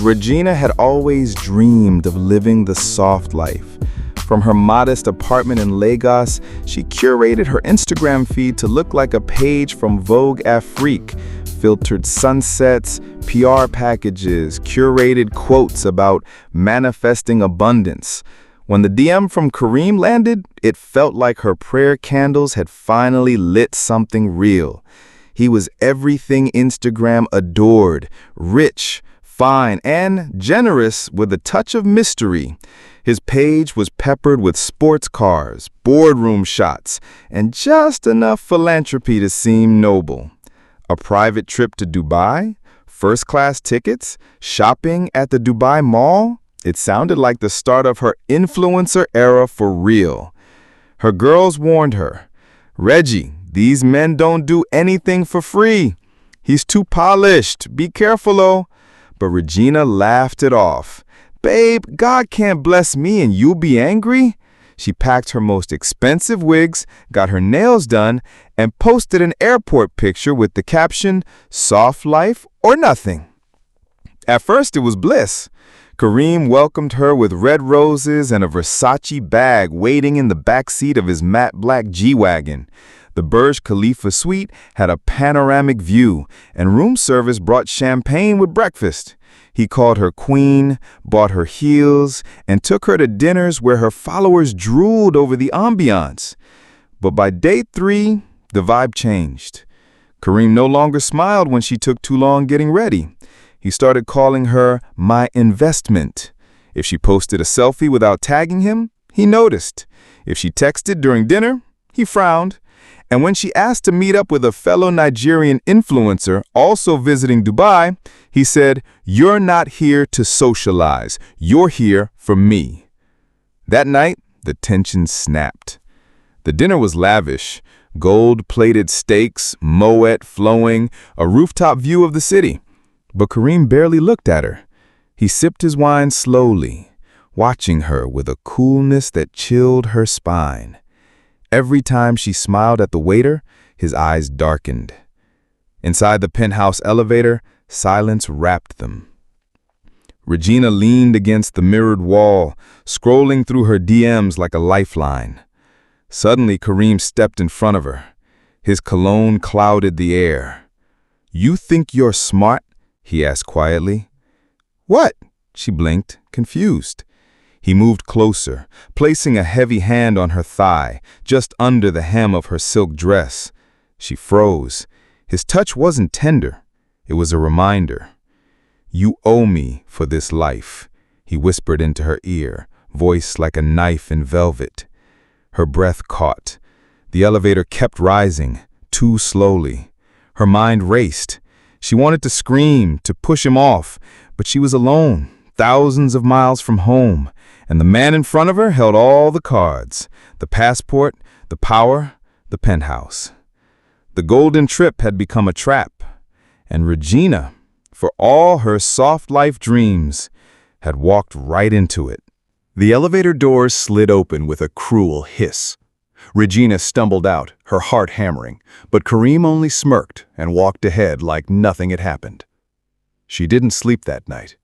Regina had always dreamed of living the soft life. From her modest apartment in Lagos, she curated her Instagram feed to look like a page from Vogue Afrique, filtered sunsets, PR packages, curated quotes about manifesting abundance. When the DM from Kareem landed, it felt like her prayer candles had finally lit something real. He was everything Instagram adored, rich, fine, and generous with a touch of mystery. His page was peppered with sports cars, boardroom shots, and just enough philanthropy to seem noble. A private trip to Dubai, first-class tickets, shopping at the Dubai Mall. It sounded like the start of her influencer era for real. Her girls warned her, "Reggie, these men don't do anything for free. He's too polished. Be careful, oh." But Regina laughed it off. "Babe, God can't bless me and you'll be angry." She packed her most expensive wigs, got her nails done, and posted an airport picture with the caption, "Soft life or nothing." At first it was bliss. Kareem welcomed her with red roses and a Versace bag waiting in the backseat of his matte black G-Wagon. The Burj Khalifa suite had a panoramic view, and room service brought champagne with breakfast. He called her queen, bought her heels, and took her to dinners where her followers drooled over the ambiance. But by day 3, the vibe changed. Kareem no longer smiled when she took too long getting ready. He started calling her my investment. If she posted a selfie without tagging him, he noticed. If she texted during dinner, he frowned. And when she asked to meet up with a fellow Nigerian influencer also visiting Dubai, he said, "You're not here to socialize. You're here for me." That night, the tension snapped. The dinner was lavish, gold-plated steaks, moet flowing, a rooftop view of the city. But Kareem barely looked at her. He sipped his wine slowly, watching her with a coolness that chilled her spine. Every time she smiled at the waiter, his eyes darkened. Inside the penthouse elevator, silence wrapped them. Regina leaned against the mirrored wall, scrolling through her DMs like a lifeline. Suddenly, Kareem stepped in front of her. His cologne clouded the air. "You think you're smart?" he asked quietly. "What?" She blinked, confused. He moved closer, placing a heavy hand on her thigh, just under the hem of her silk dress. She froze. His touch wasn't tender. It was a reminder. "You owe me for this life," he whispered into her ear, voice like a knife in velvet. Her breath caught. The elevator kept rising, too slowly. Her mind raced. She wanted to scream, to push him off, but she was alone, thousands of miles from home, and the man in front of her held all the cards, the passport, the power, the penthouse. The golden trip had become a trap, and Regina, for all her soft life dreams, had walked right into it. The elevator doors slid open with a cruel hiss. Regina stumbled out, her heart hammering, but Kareem only smirked and walked ahead like nothing had happened. She didn't sleep that night.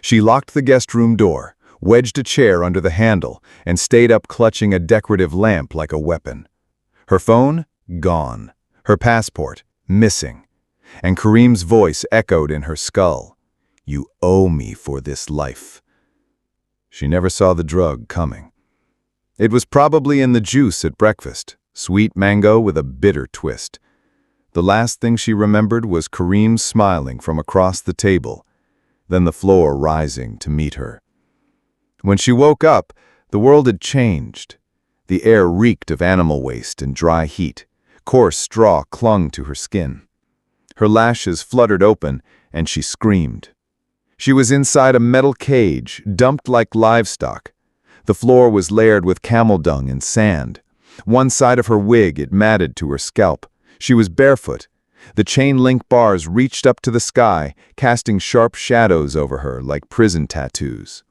She locked the guest room door, wedged a chair under the handle, and stayed up clutching a decorative lamp like a weapon. Her phone, gone. Her passport, missing. And Kareem's voice echoed in her skull. "You owe me for this life." She never saw the drug coming. It was probably in the juice at breakfast, sweet mango with a bitter twist. The last thing she remembered was Kareem smiling from across the table, then the floor rising to meet her. When she woke up, the world had changed. The air reeked of animal waste and dry heat. Coarse straw clung to her skin. Her lashes fluttered open, and she screamed. She was inside a metal cage, dumped like livestock. The floor was layered with camel dung and sand. One side of her wig, it matted to her scalp. She was barefoot. The chain-link bars reached up to the sky, casting sharp shadows over her like prison tattoos.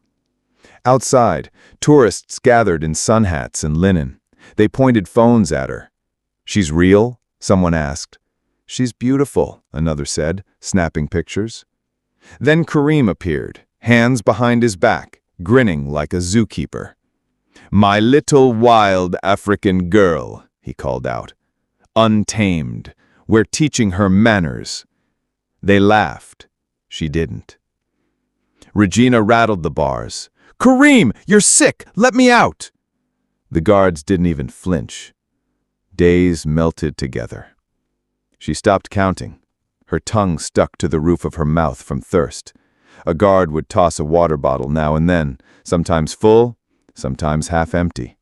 Outside, tourists gathered in sun hats and linen. They pointed phones at her. "She's real?" someone asked. "She's beautiful," another said, snapping pictures. Then Karim appeared, hands behind his back, grinning like a zookeeper. "My little wild African girl," he called out. "Untamed. We're teaching her manners." They laughed. She didn't. Regina rattled the bars. "Karim, you're sick! Let me out!" The guards didn't even flinch. Days melted together. She stopped counting. Her tongue stuck to the roof of her mouth from thirst. A guard would toss a water bottle now and then, sometimes full, sometimes half empty.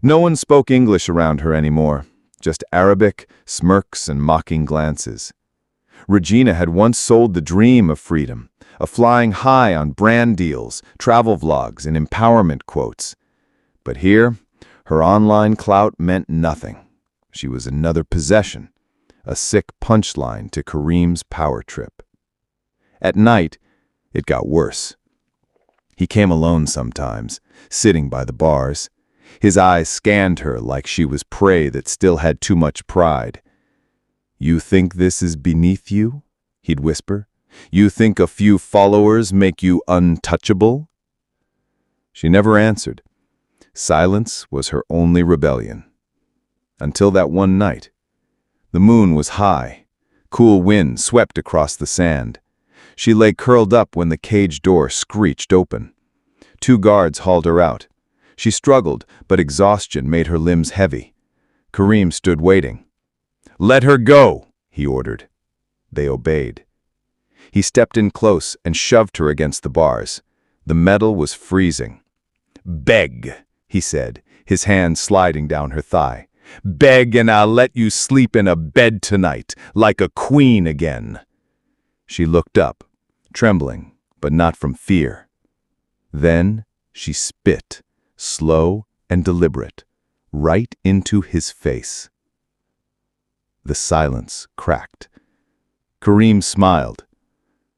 No one spoke English around her anymore, just Arabic, smirks, and mocking glances. Regina had once sold the dream of freedom, of flying high on brand deals, travel vlogs, and empowerment quotes. But here, her online clout meant nothing. She was another possession, a sick punchline to Karim's power trip. At night, it got worse. He came alone sometimes, sitting by the bars. His eyes scanned her like she was prey that still had too much pride. "You think this is beneath you?" he'd whisper. "You think a few followers make you untouchable?" She never answered. Silence was her only rebellion. Until that one night. The moon was high. Cool wind swept across the sand. She lay curled up when the cage door screeched open. 2 guards hauled her out. She struggled, but exhaustion made her limbs heavy. Karim stood waiting. "Let her go," he ordered. They obeyed. He stepped in close and shoved her against the bars. The metal was freezing. "Beg," he said, his hand sliding down her thigh. "Beg and I'll let you sleep in a bed tonight, like a queen again." She looked up, trembling, but not from fear. Then she spit, slow and deliberate, right into his face. The silence cracked. Karim smiled.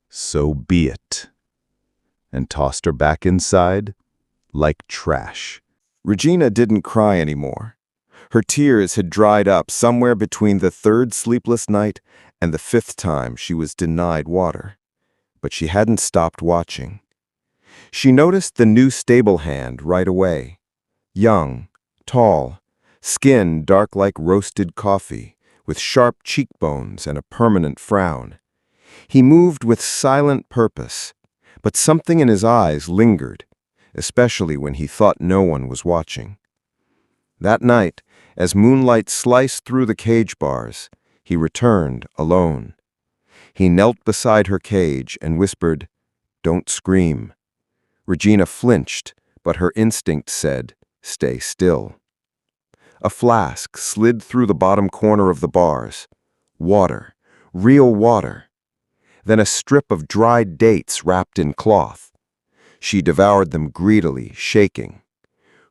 "So be it," and tossed her back inside like trash. Regina didn't cry anymore. Her tears had dried up somewhere between the 3rd sleepless night and the 5th time she was denied water. But she hadn't stopped watching. She noticed the new stable hand right away. Young, tall, skin dark like roasted coffee, with sharp cheekbones and a permanent frown. He moved with silent purpose, but something in his eyes lingered, especially when he thought no one was watching. That night, as moonlight sliced through the cage bars, he returned alone. He knelt beside her cage and whispered, "Don't scream." Regina flinched, but her instinct said, "Stay still." A flask slid through the bottom corner of the bars. Water, real water. Then a strip of dried dates wrapped in cloth. She devoured them greedily, shaking.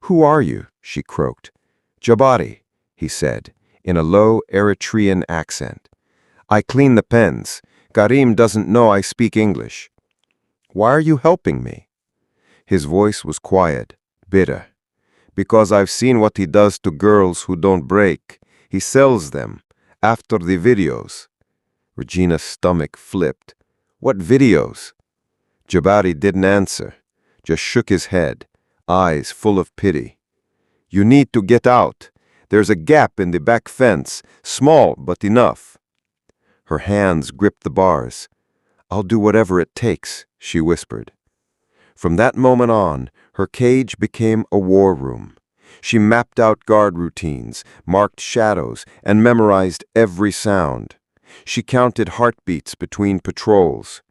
"Who are you?" she croaked. "Jabari," he said, in a low Eritrean accent. "I clean the pens. Karim doesn't know I speak English." "Why are you helping me?" His voice was quiet, bitter. "Because I've seen what he does to girls who don't break. He sells them, after the videos." Regina's stomach flipped. "What videos?" Jabari didn't answer, just shook his head, eyes full of pity. "You need to get out. There's a gap in the back fence, small but enough." Her hands gripped the bars. "I'll do whatever it takes," she whispered. From that moment on, her cage became a war room. She mapped out guard routines, marked shadows, and memorized every sound. She counted heartbeats between patrols.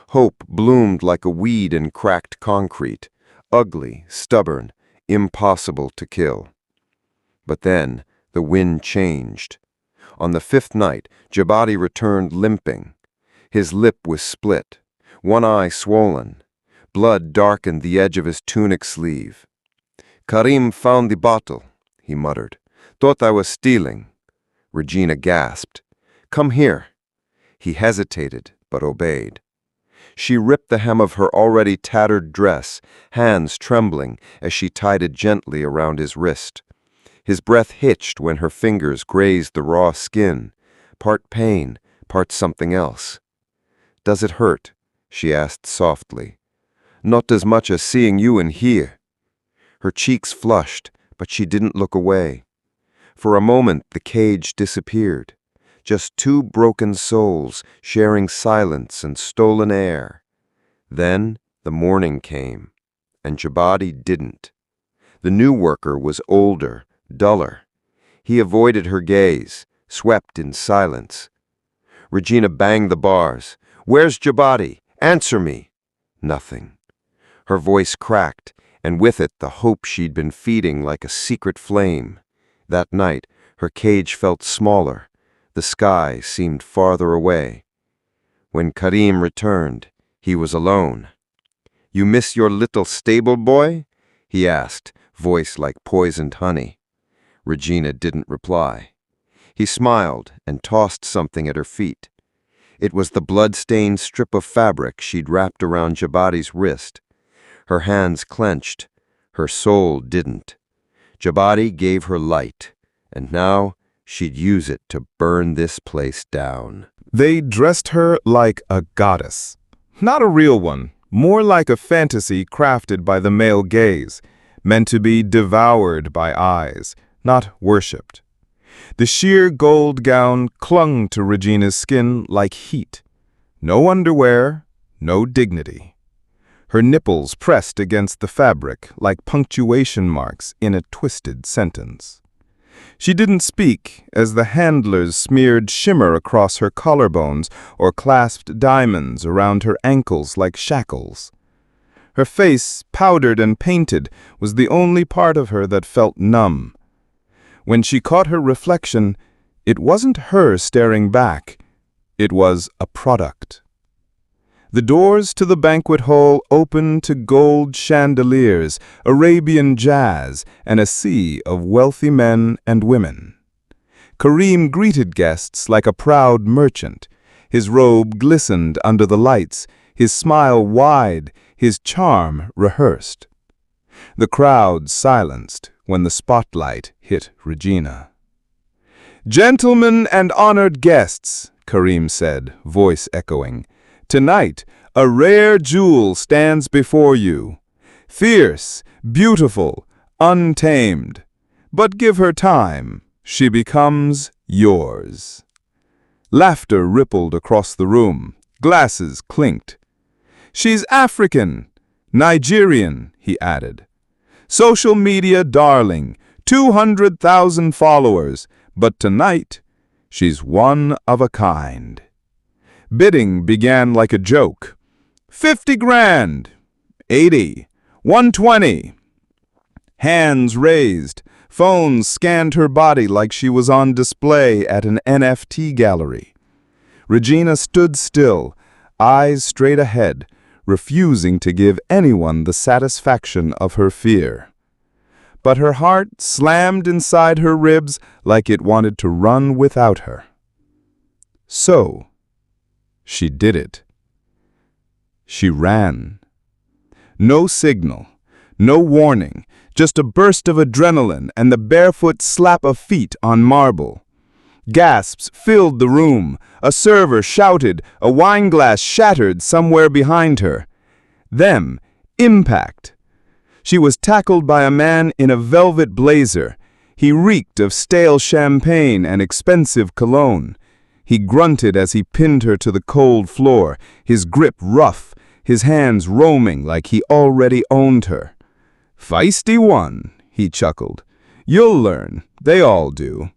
Hope bloomed like a weed in cracked concrete, ugly, stubborn, impossible to kill. But then the wind changed. On the 5th night, Jabari returned limping. His lip was split, one eye swollen. Blood darkened the edge of his tunic sleeve. "Karim found the bottle," he muttered. "Thought I was stealing." Regina gasped. "Come here." He hesitated, but obeyed. She ripped the hem of her already tattered dress, hands trembling as she tied it gently around his wrist. His breath hitched when her fingers grazed the raw skin, part pain, part something else. "Does it hurt?" she asked softly. "Not as much as seeing you in here." Her cheeks flushed, but she didn't look away. For a moment, the cage disappeared. Just two broken souls sharing silence and stolen air. Then the morning came, and Jabadi didn't. The new worker was older, duller. He avoided her gaze, swept in silence. Regina banged the bars. "Where's Jabadi? Answer me!" Nothing. Her voice cracked, and with it the hope she'd been feeding like a secret flame. That night, her cage felt smaller. The sky seemed farther away. When Karim returned, he was alone. "You miss your little stable boy?" he asked, voice like poisoned honey. Regina didn't reply. He smiled and tossed something at her feet. It was the blood-stained strip of fabric she'd wrapped around Jabadi's wrist. Her hands clenched. Her soul didn't. Jabadi gave her light, and now she'd use it to burn this place down. They dressed her like a goddess. Not a real one, more like a fantasy crafted by the male gaze, meant to be devoured by eyes, not worshipped. The sheer gold gown clung to Regina's skin like heat. No underwear, no dignity. Her nipples pressed against the fabric like punctuation marks in a twisted sentence. She didn't speak as the handlers smeared shimmer across her collarbones or clasped diamonds around her ankles like shackles. Her face, powdered and painted, was the only part of her that felt numb. When she caught her reflection, it wasn't her staring back. It was a product. The doors to the banquet hall opened to gold chandeliers, Arabian jazz, and a sea of wealthy men and women. Karim greeted guests like a proud merchant. His robe glistened under the lights, his smile wide, his charm rehearsed. The crowd silenced when the spotlight hit Regina. "Gentlemen and honored guests," Karim said, voice echoing, "tonight a rare jewel stands before you. Fierce, beautiful, untamed. But give her time, she becomes yours." Laughter rippled across the room. Glasses clinked. "She's African, Nigerian," he added. "Social media darling, 200,000 followers, but tonight, she's one of a kind." Bidding began like a joke. 50 grand, 80, 120. Hands raised, phones scanned her body like she was on display at an NFT gallery. Regina stood still, eyes straight ahead, refusing to give anyone the satisfaction of her fear. But her heart slammed inside her ribs like it wanted to run without her. So, she did it. She ran. No signal, no warning, just a burst of adrenaline and the barefoot slap of feet on marble. Gasps filled the room. A server shouted. A wineglass shattered somewhere behind her. Then, impact. She was tackled by a man in a velvet blazer. He reeked of stale champagne and expensive cologne. He grunted as he pinned her to the cold floor, his grip rough, his hands roaming like he already owned her. "Feisty one," he chuckled. "You'll learn. They all do."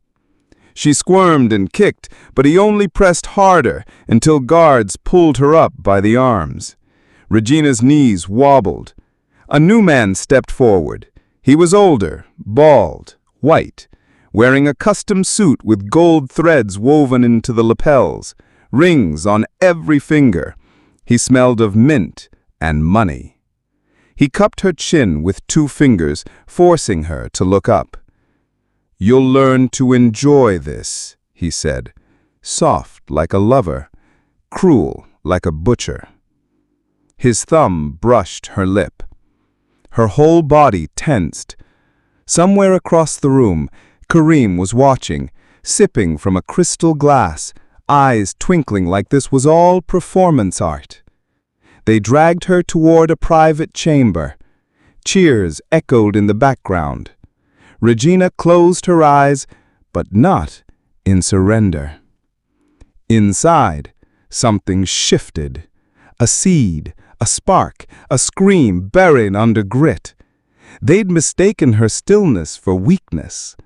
She squirmed and kicked, but he only pressed harder until guards pulled her up by the arms. Regina's knees wobbled. A new man stepped forward. He was older, bald, white, wearing a custom suit with gold threads woven into the lapels, rings on every finger. He smelled of mint and money. He cupped her chin with 2 fingers, forcing her to look up. "You'll learn to enjoy this," he said, soft like a lover, cruel like a butcher. His thumb brushed her lip. Her whole body tensed. Somewhere across the room, Karim was watching, sipping from a crystal glass, eyes twinkling like this was all performance art. They dragged her toward a private chamber. Cheers echoed in the background. Regina closed her eyes, but not in surrender. Inside, something shifted. A seed, a spark, a scream buried under grit. They'd mistaken her stillness for weakness,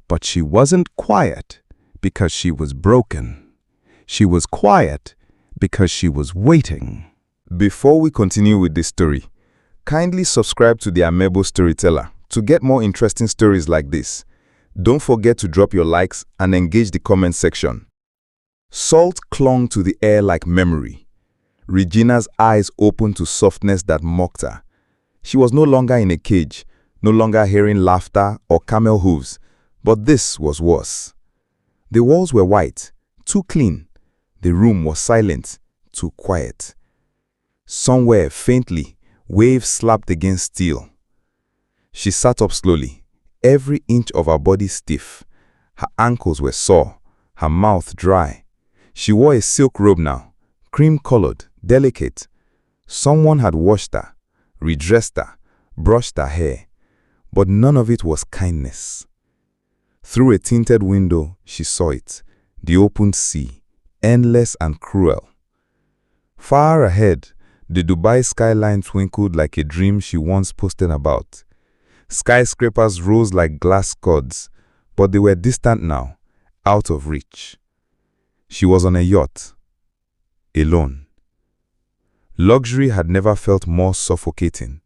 but she wasn't quiet because she was broken. She was quiet because she was waiting. Before we continue with this story, kindly subscribe to the Amebo Storyteller to get more interesting stories like this. Don't forget to drop your likes and engage the comment section. Salt clung to the air like memory. Regina's eyes opened to softness that mocked her. She was no longer in a cage, no longer hearing laughter or camel hooves, but this was worse. The walls were white, too clean. The room was silent, too quiet. Somewhere, faintly, waves slapped against steel. She sat up slowly, every inch of her body stiff. Her ankles were sore, her mouth dry. She wore a silk robe now, cream-colored, delicate. Someone had washed her, redressed her, brushed her hair, but none of it was kindness. Through a tinted window, she saw it, the open sea, endless and cruel. Far ahead, the Dubai skyline twinkled like a dream she once posted about. Skyscrapers rose like glass scuds, but they were distant now, out of reach. She was on a yacht, alone. Luxury had never felt more suffocating.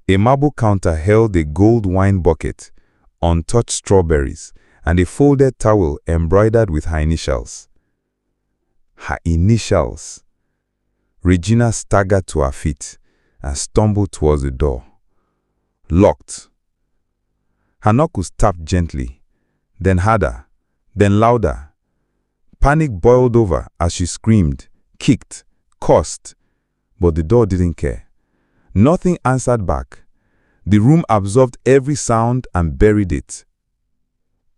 A marble counter held a gold wine bucket, untouched strawberries, and a folded towel embroidered with her initials. Her initials. Regina staggered to her feet and stumbled towards the door. Locked. Her knuckles tapped gently, then harder, then louder. Panic boiled over as she screamed, kicked, cursed, but the door didn't care. Nothing answered back. The room absorbed every sound and buried it.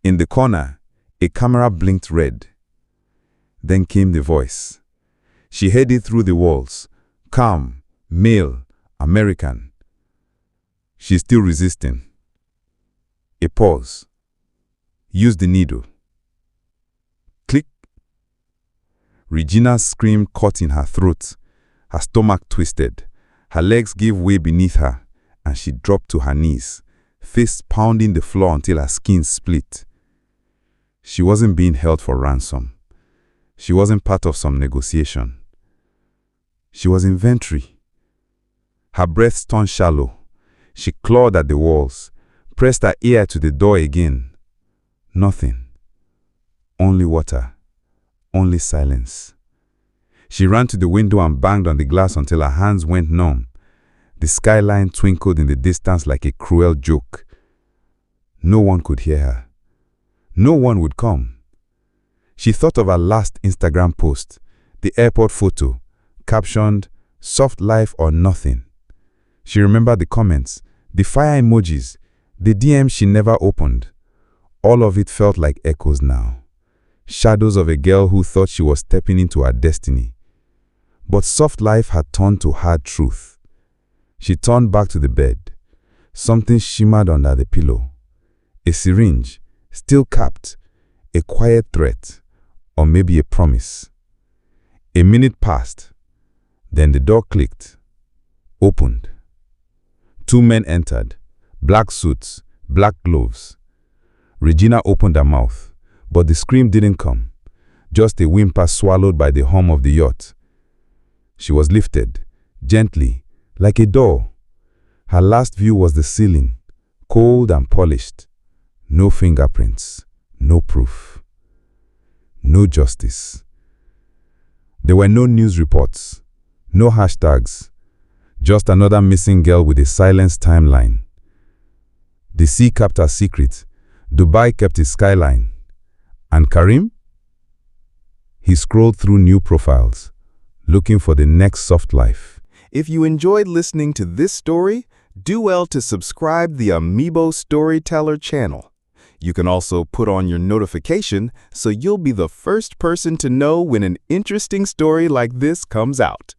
In the corner, a camera blinked red. Then came the voice. She heard it through the walls. Calm, male, American. She's still resisting. A pause. Use the needle. Click. Regina's scream caught in her throat. Her stomach twisted. Her legs gave way beneath her, and she dropped to her knees, fists pounding the floor until her skin split. She wasn't being held for ransom. She wasn't part of some negotiation. She was inventory. Her breath turned shallow. She clawed at the walls, pressed her ear to the door again. Nothing. Only water. Only silence. She ran to the window and banged on the glass until her hands went numb. The skyline twinkled in the distance like a cruel joke. No one could hear her. No one would come. She thought of her last Instagram post, the airport photo, captioned, "Soft life or nothing." She remembered the comments, the fire emojis, the DMs she never opened. All of it felt like echoes now. Shadows of a girl who thought she was stepping into her destiny. But soft life had turned to hard truth. She turned back to the bed. Something shimmered under the pillow. A syringe, still capped, a quiet threat, or maybe a promise. A minute passed. Then the door clicked, opened. Two men entered, black suits, black gloves. Regina opened her mouth, but the scream didn't come, just a whimper swallowed by the hum of the yacht. She was lifted, gently, like a doll. Her last view was the ceiling, cold and polished. No fingerprints, no proof. No justice. There were no news reports, no hashtags, just another missing girl with a silenced timeline. The sea kept her secret, Dubai kept its skyline. And Karim? He scrolled through new profiles, looking for the next soft life. If you enjoyed listening to this story, do well to subscribe the Amebo Storyteller channel. You can also put on your notification so you'll be the first person to know when an interesting story like this comes out.